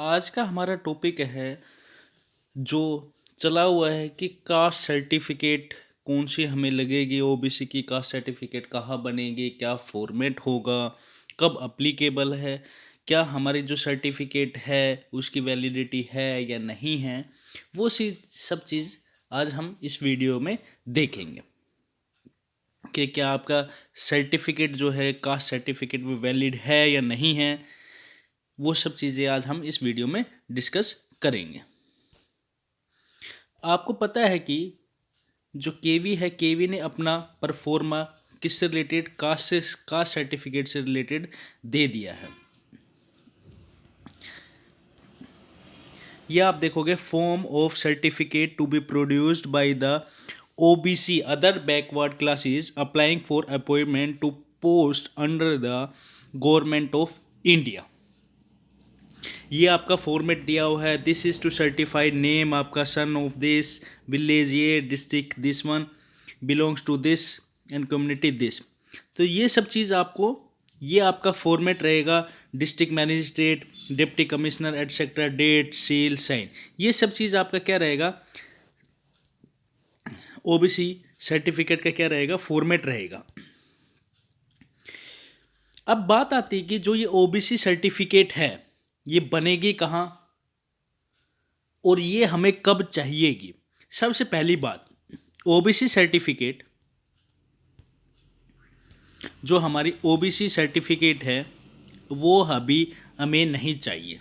आज का हमारा टॉपिक है जो चला हुआ है कि कास्ट सर्टिफिकेट कौन सी हमें लगेगी। ओबीसी की कास्ट सर्टिफिकेट कहाँ बनेगी, क्या फॉर्मेट होगा, कब अप्लीकेबल है, क्या हमारी जो सर्टिफिकेट है उसकी वैलिडिटी है या नहीं है, वो सब चीज़ आज हम इस वीडियो में देखेंगे कि क्या आपका सर्टिफिकेट जो है कास्ट सर्टिफिकेट वो वैलिड है या नहीं है। वो सब चीज़ें आज हम इस वीडियो में डिस्कस करेंगे। आपको पता है कि जो केवी है, केवी ने अपना परफॉर्मा किससे रिलेटेड, कास्ट सर्टिफिकेट से रिलेटेड दे दिया है। ये आप देखोगे, form of certificate to be produced by the OBC other backward classes applying for appointment to post under the government of India. ये आपका फॉर्मेट दिया हुआ है। This is to certified name आपका सन ऑफ दिस विलेज, ये district this one belongs to this and community this. तो ये सब चीज़ आपको, ये आपका फॉर्मेट रहेगा। District magistrate, deputy commissioner etcetera, date, seal, sign, ये सब चीज़ आपका क्या रहेगा, ओबीसी सर्टिफिकेट का क्या रहेगा, फॉर्मेट रहेगा। अब बात आती है कि जो ये ओबीसी सर्टिफिकेट है ये बनेगी कहाँ और ये हमें कब चाहिएगी। सबसे पहली बात, ओबीसी सर्टिफिकेट, जो हमारी ओबीसी सर्टिफिकेट है वो अभी हमें नहीं चाहिए।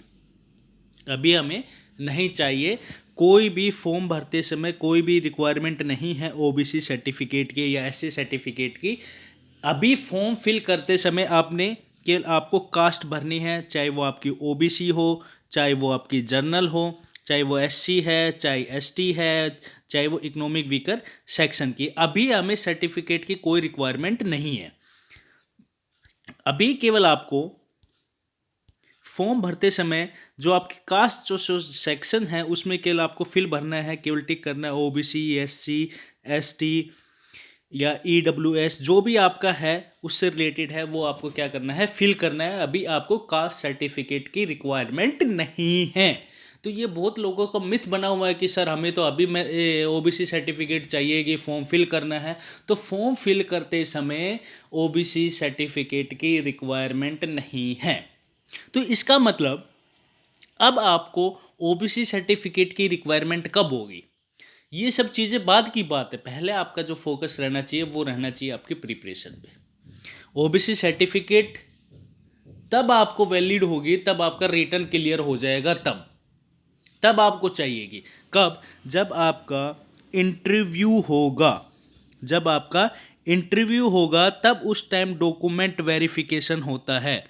अभी हमें नहीं चाहिए। कोई भी फॉर्म भरते समय कोई भी रिक्वायरमेंट नहीं है ओबीसी सर्टिफिकेट की या एससी सर्टिफिकेट की। अभी फॉर्म फिल करते समय आपने केवल आपको कास्ट भरनी है, चाहे वो आपकी ओबीसी हो, चाहे वो आपकी जनरल हो, चाहे वो एससी है, चाहे एसटी है, चाहे वो इकोनॉमिक वीकर सेक्शन की। अभी हमें सर्टिफिकेट की कोई रिक्वायरमेंट नहीं है। अभी केवल आपको फॉर्म भरते समय जो आपकी कास्ट जो सेक्शन है उसमें केवल आपको फिल भरना है, केवल टिक करना है। ओबीसी, एससी, एसटी या ईडब्ल्यूएस जो भी आपका है उससे रिलेटेड है वो आपको क्या करना है, फिल करना है। अभी आपको कास्ट सर्टिफिकेट की रिक्वायरमेंट नहीं है। तो ये बहुत लोगों का मिथ बना हुआ है कि सर हमें तो अभी मैं ओबीसी सर्टिफिकेट चाहिए कि फॉर्म फिल करना है। तो फॉर्म फिल करते समय ओबीसी सर्टिफिकेट की रिक्वायरमेंट नहीं है। तो इसका मतलब अब आपको ओबीसी सर्टिफिकेट की रिक्वायरमेंट कब होगी, ये सब चीज़ें बाद की बात है। पहले आपका जो फोकस रहना चाहिए वो रहना चाहिए आपकी प्रिपरेशन पे। ओबीसी सर्टिफिकेट तब आपको वैलिड होगी, तब आपका रिटर्न क्लियर हो जाएगा, तब आपको चाहिएगी। कब? जब आपका इंटरव्यू होगा। जब आपका इंटरव्यू होगा तब उस टाइम डॉक्यूमेंट वेरिफिकेशन होता है।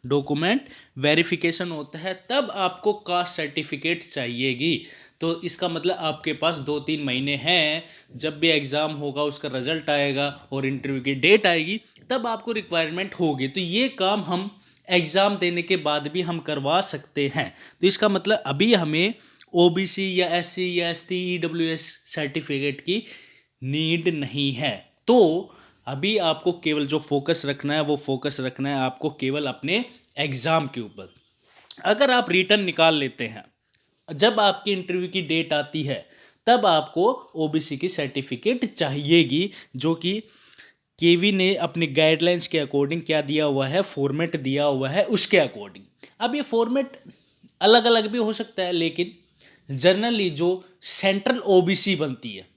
डॉक्यूमेंट वेरिफिकेशन होता है तब आपको कास्ट सर्टिफिकेट चाहिएगी। तो इसका मतलब आपके पास 2-3 महीने हैं। जब भी एग्ज़ाम होगा उसका रिजल्ट आएगा और इंटरव्यू की डेट आएगी तब आपको रिक्वायरमेंट होगी। तो ये काम हम एग्ज़ाम देने के बाद भी हम करवा सकते हैं। तो इसका मतलब अभी हमें ओबीसी या एससी या एसटी ईडब्ल्यूएस सर्टिफिकेट की नीड नहीं है। तो अभी आपको केवल जो फोकस रखना है वो फोकस रखना है आपको केवल अपने एग्ज़ाम के ऊपर। अगर आप रिटर्न निकाल लेते हैं, जब आपकी इंटरव्यू की डेट आती है तब आपको ओबीसी की सर्टिफिकेट चाहिएगी, जो कि केवी ने अपने गाइडलाइंस के अकॉर्डिंग क्या दिया हुआ है, फॉर्मेट दिया हुआ है उसके अकॉर्डिंग। अब ये फॉर्मेट अलग अलग भी हो सकता है, लेकिन जनरली जो सेंट्रल ओबीसी बनती है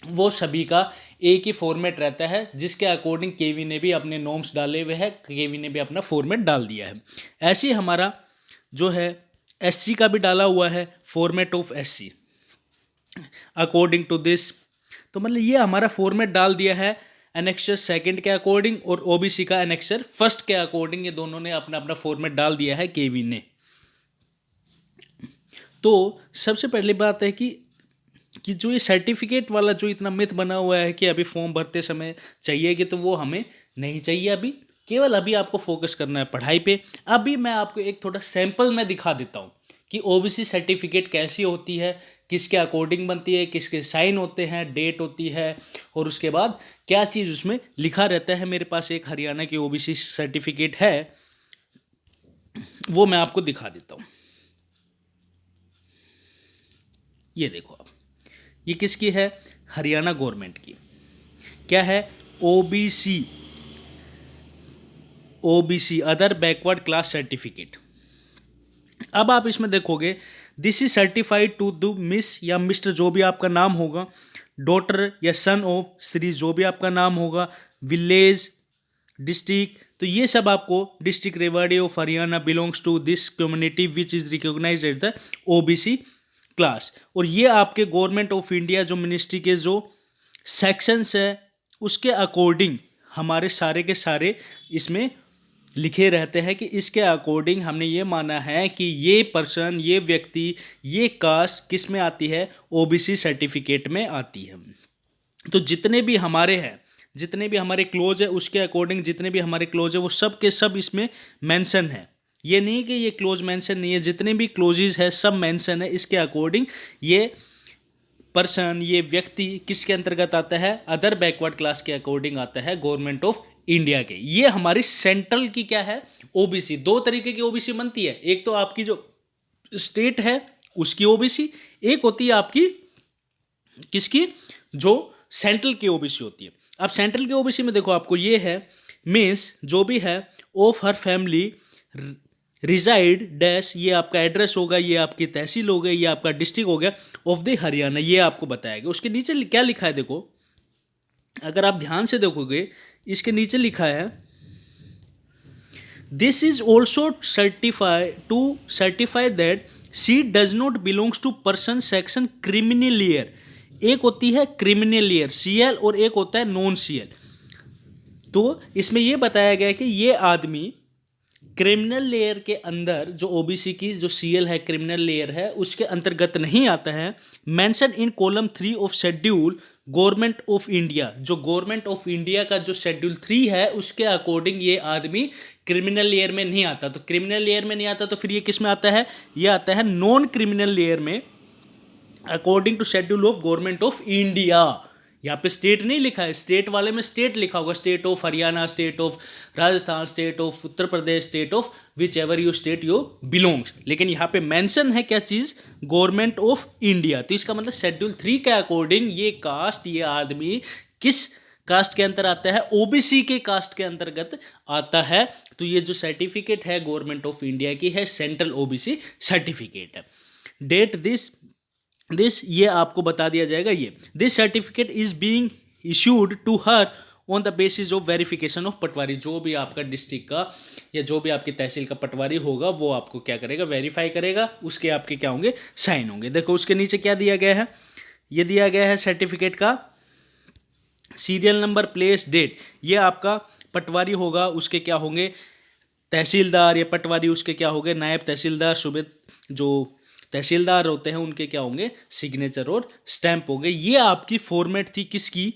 वो सभी का एक ही फॉर्मेट रहता है, जिसके अकॉर्डिंग केवी ने भी अपने नॉर्म्स डाले हुए हैं, केवी ने भी अपना फॉर्मेट डाल दिया है। ऐसे ही हमारा जो है एससी का भी डाला हुआ है format of SC according to this. तो मतलब ये हमारा फॉर्मेट डाल दिया है एनेक्सर सेकंड के अकॉर्डिंग और ओबीसी का एनेक्सर फर्स्ट के अकॉर्डिंग। ये दोनों ने अपना अपना फॉर्मेट डाल दिया है केवी ने। तो सबसे पहली बात है कि जो ये सर्टिफिकेट वाला जो इतना मिथ बना हुआ है कि अभी फॉर्म भरते समय चाहिए कि, तो वो हमें नहीं चाहिए। अभी केवल अभी आपको फोकस करना है पढ़ाई पे। अभी मैं आपको एक थोड़ा सैंपल में दिखा देता हूँ कि ओबीसी सर्टिफिकेट कैसी होती है, किसके अकॉर्डिंग बनती है, किसके साइन होते हैं, डेट होती है और उसके बाद क्या चीज़ उसमें लिखा रहता है। मेरे पास एक हरियाणा की ओबीसी सर्टिफिकेट है, वो मैं आपको दिखा देता हूँ। ये देखो आप, ये किसकी है? हरियाणा गवर्नमेंट की। क्या है? OBC, OBC other backward class certificate. अब आप इसमें देखोगे, this is certified to the miss या मिस्टर जो भी आपका नाम होगा, डॉटर या सन ऑफ श्री जो भी आपका नाम होगा, विलेज, डिस्ट्रिक्ट, तो ये सब आपको district Rewari of Haryana belongs to this community which is recognised at the OBC class. और ये आपके गवर्नमेंट ऑफ इंडिया जो मिनिस्ट्री के जो सेक्शंस है उसके अकॉर्डिंग हमारे सारे के सारे इसमें लिखे रहते हैं कि इसके अकॉर्डिंग हमने ये माना है कि ये पर्सन, ये व्यक्ति, ये कास्ट किस में आती है? ओबीसी सर्टिफिकेट में आती है। तो जितने भी हमारे हैं, जितने भी हमारे क्लोज है उसके अकॉर्डिंग जितने भी हमारे क्लोज है वो सब के सब इसमें मेंशन है। ये नहीं कि ये क्लोज मेंशन नहीं है, जितने भी क्लोजेज है सब मेंशन है। इसके अकॉर्डिंग ये पर्सन, ये व्यक्ति किसके अंतर्गत आता है? अदर बैकवर्ड क्लास के अकॉर्डिंग आता है गवर्नमेंट ऑफ इंडिया के। ये हमारी सेंट्रल की क्या है? ओबीसी। दो तरीके की ओबीसी बनती है, एक तो आपकी जो स्टेट है उसकी ओबीसी, एक होती है आपकी किसकी? जो सेंट्रल की ओबीसी होती है। अब सेंट्रल की ओबीसी में देखो आपको ये है, मीन्स जो भी है of her family reside dash, ये आपका एड्रेस होगा, ये आपकी तहसील हो गई, ये आपका डिस्ट्रिक्ट हो गया, ऑफ द हरियाणा, ये आपको बताएगा। उसके नीचे क्या लिखा है देखो, अगर आप ध्यान से देखोगे इसके नीचे लिखा है, this is also certify that she does not belongs to person section criminal year. एक होती है क्रिमिनल ईयर सीएल और एक होता है नॉन सीएल। तो इसमें यह बताया गया है कि ये आदमी क्रिमिनल लेयर के अंदर, जो ओबीसी की जो सीएल है क्रिमिनल लेयर है उसके अंतर्गत नहीं आता है। Mention in column 3 of schedule government of India, जो गवर्नमेंट ऑफ इंडिया का जो शेड्यूल 3 है उसके अकॉर्डिंग ये आदमी क्रिमिनल लेयर में नहीं आता। तो क्रिमिनल लेयर में नहीं आता तो फिर ये किस में आता है? ये आता है नॉन क्रिमिनल लेयर में, according to schedule of government of India. यहाँ पे स्टेट नहीं लिखा है, स्टेट वाले में स्टेट लिखा होगा, state of Haryana, state of Rajasthan, state of Uttar Pradesh, state of which ever you state you belongs. लेकिन यहाँ पे मेंशन है क्या चीज? Government of India. तो इसका मतलब शेड्यूल 3 के अकॉर्डिंग ये कास्ट, ये आदमी किस कास्ट के अंतर आता है? ओबीसी के कास्ट के अंतर्गत आता है। तो ये जो सर्टिफिकेट है गवर्नमेंट ऑफ इंडिया की है, सेंट्रल ओबीसी सर्टिफिकेट है। डेट दिस ये आपको बता दिया जाएगा। ये this certificate is being issued to her on the basis of verification of patwari. जो भी आपका डिस्ट्रिक्ट का या जो भी आपकी तहसील का पटवारी होगा वो आपको क्या करेगा? वेरीफाई करेगा, उसके आपके क्या होंगे? साइन होंगे। देखो उसके नीचे क्या दिया गया है, ये दिया गया है सर्टिफिकेट का सीरियल नंबर, प्लेस, डेट। ये आपका पटवारी होगा उसके क्या होंगे? तहसीलदार या पटवारी उसके क्या होंगे? नायब तहसीलदार, सूबे जो तहसीलदार होते हैं उनके क्या होंगे? सिग्नेचर और स्टैंप होंगे। ये आपकी फॉर्मेट थी किसकी?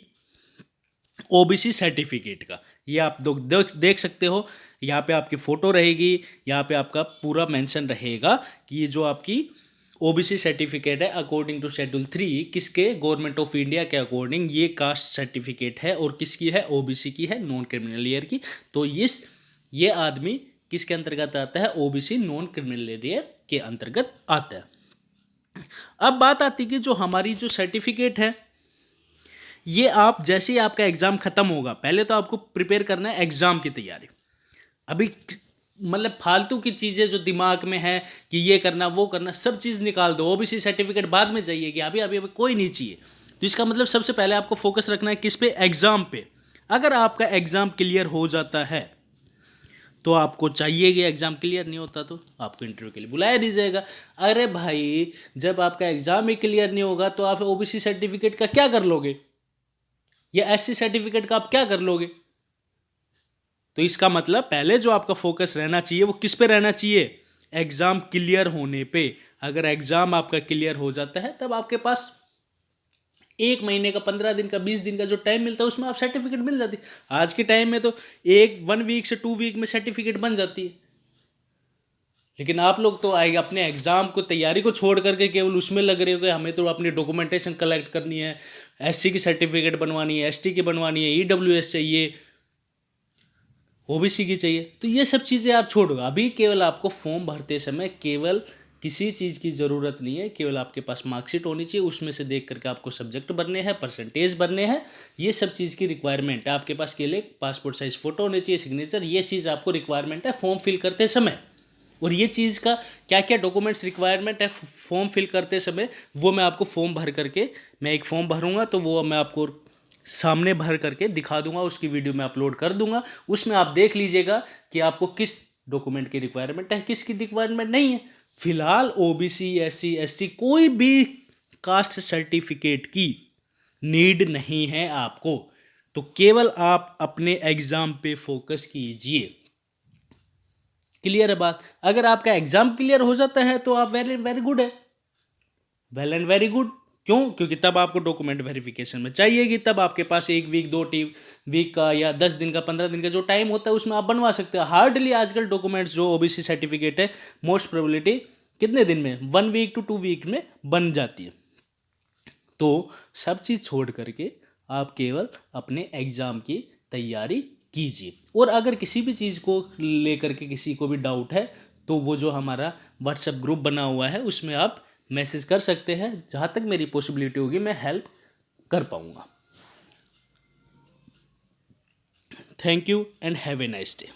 ओबीसी सर्टिफिकेट का। ये आप देख सकते हो, यहाँ पे आपकी फोटो रहेगी, यहाँ पे आपका पूरा मेंशन रहेगा कि ये जो आपकी ओबीसी सर्टिफिकेट है अकॉर्डिंग टू शेड्यूल 3 किसके? गवर्नमेंट ऑफ इंडिया के अकॉर्डिंग ये कास्ट सर्टिफिकेट है और किसकी है? ओबीसी की है, नॉन क्रिमिनल ईयर की। तो ये आदमी किसके अंतर्गत आता है? ओबीसी नॉन क्रिमिनल एरिया के अंतर्गत आता है। अब बात आती कि जो हमारी जो सर्टिफिकेट है ये आप जैसे ही आपका एग्जाम खत्म होगा, पहले तो आपको प्रिपेयर करना है एग्जाम की तैयारी। अभी मतलब फालतू की चीजें जो दिमाग में है कि ये करना वो करना, सब चीज निकाल दो। ओबीसी सर्टिफिकेट बाद में चाहिए, अभी अभी अभी कोई नहीं चाहिए। तो इसका मतलब सबसे पहले आपको फोकस रखना है किस पे? एग्जाम पे। अगर आपका एग्जाम क्लियर हो जाता है तो आपको चाहिए कि एग्जाम क्लियर नहीं होता तो आपको इंटरव्यू के लिए बुलाया नहीं जाएगा। अरे भाई जब आपका एग्जाम ही क्लियर नहीं होगा तो आप ओबीसी सर्टिफिकेट का क्या कर लोगे, या एससी सर्टिफिकेट का आप क्या कर लोगे? तो इसका मतलब पहले जो आपका फोकस रहना चाहिए वो किस पे रहना चाहिए? एग्जाम क्लियर होने पे। अगर एग्जाम आपका क्लियर हो जाता है तब आपके पास 1 महीने का, 15 दिन का, 20 दिन का जो टाइम मिलता है उसमें आप सर्टिफिकेट मिल जाती है। आज के टाइम में तो 1 वीक से 2 वीक में सर्टिफिकेट बन जाती है। लेकिन आप लोग तो आएगा अपने एग्जाम को, तैयारी को छोड़ करके केवल उसमें लग रहे हो कि हमें तो अपनी डॉक्यूमेंटेशन कलेक्ट करनी है, एससी की सर्टिफिकेट बनवानी है, एसटी की बनवानी है, ईडब्ल्यूएस चाहिए, ओबीसी की चाहिए। तो ये सब चीज़ें आप छोड़ो। अभी केवल आपको फॉर्म भरते समय केवल किसी चीज़ की ज़रूरत नहीं है, केवल आपके पास मार्कशीट होनी चाहिए, उसमें से देख करके आपको सब्जेक्ट भरने हैं, परसेंटेज भरने हैं, ये सब चीज़ की रिक्वायरमेंट है। आपके पास केवल एक पासपोर्ट साइज़ फ़ोटो होनी चाहिए, सिग्नेचर, ये चीज़ आपको रिक्वायरमेंट है फॉर्म फिल करते समय। और ये चीज़ का क्या क्या डॉक्यूमेंट्स रिक्वायरमेंट है फॉर्म फिल करते समय, वो मैं आपको फॉर्म भर करके, मैं एक फॉर्म भरूंगा तो वो मैं आपको सामने भर करके दिखा दूंगा, उसकी वीडियो मैं अपलोड कर दूंगा, उसमें आप देख लीजिएगा कि आपको किस डॉक्यूमेंट की रिक्वायरमेंट है, किसकी रिक्वायरमेंट नहीं है। फिलहाल ओबीसी, एससी, एसटी कोई भी कास्ट सर्टिफिकेट की नीड नहीं है आपको, तो केवल आप अपने एग्जाम पे फोकस कीजिए। क्लियर है बात? अगर आपका एग्जाम क्लियर हो जाता है तो आप वेरी वेरी गुड है, वेल एंड वेरी गुड। क्यों? क्योंकि तब आपको डॉक्यूमेंट वेरिफिकेशन में चाहिएगी, तब आपके पास 1 वीक 2 वीक का या 10 दिन का 15 दिन का जो टाइम होता है उसमें आप बनवा सकते हो। हार्डली आजकल डॉक्यूमेंट्स जो ओबीसी सर्टिफिकेट है, मोस्ट प्रोबेबिलिटी कितने दिन में, 1 वीक टू 2 वीक में बन जाती है। तो सब चीज़ छोड़ करके आप केवल अपने एग्ज़ाम की तैयारी कीजिए। और अगर किसी भी चीज़ को लेकर के किसी को भी डाउट है तो वो जो हमारा व्हाट्सएप ग्रुप बना हुआ है उसमें आप मैसेज कर सकते हैं, जहाँ तक मेरी पॉसिबिलिटी होगी मैं हेल्प कर पाऊँगा। Thank you and have a nice day.